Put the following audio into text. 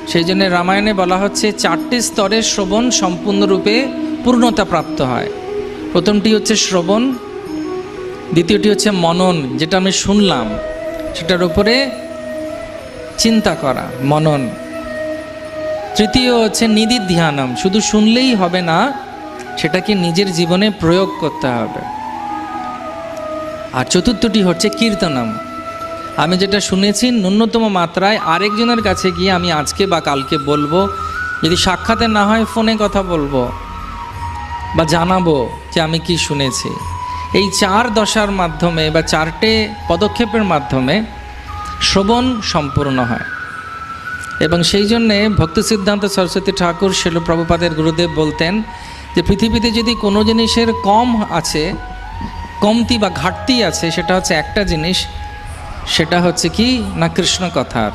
সেই জন্য রামায়ণে বলা হচ্ছে 4টি স্তরে শ্রবণ সম্পূর্ণরূপে পূর্ণতা প্রাপ্ত হয়। প্রথমটি হচ্ছে শ্রবণ, দ্বিতীয়টি হচ্ছে মনন, যেটা আমি শুনলাম সেটার উপরে চিন্তা করা, মনন। তৃতীয় হচ্ছে নিদিধ্যানম, শুধু শুনলেই হবে না, সেটাকে নিজের জীবনে প্রয়োগ করতে হবে। আর চতুর্থটি হচ্ছে কীর্তনম, আমি যেটা শুনেছি ন্যূনতম মাত্রায় আরেকজনের কাছে গিয়ে আমি আজকে বা কালকে বলবো, যদি সাক্ষাতে না হয় ফোনে কথা বলবো বা জানাবো যে আমি কি শুনেছি। এই 4 দশার মাধ্যমে বা 4টে পদক্ষেপের মাধ্যমে শ্রবণ সম্পূর্ণ হয়। এবং সেই জন্যে ভক্তি সিদ্ধান্ত সরস্বতী ঠাকুর শিল প্রভুপাদের গুরুদেব বলতেন যে পৃথিবীতে যদি কোনো জিনিসের কম আছে, কমতি বা ঘাটতি আছে, সেটা হচ্ছে একটা জিনিস, সেটা হচ্ছে কি না কৃষ্ণ কথার।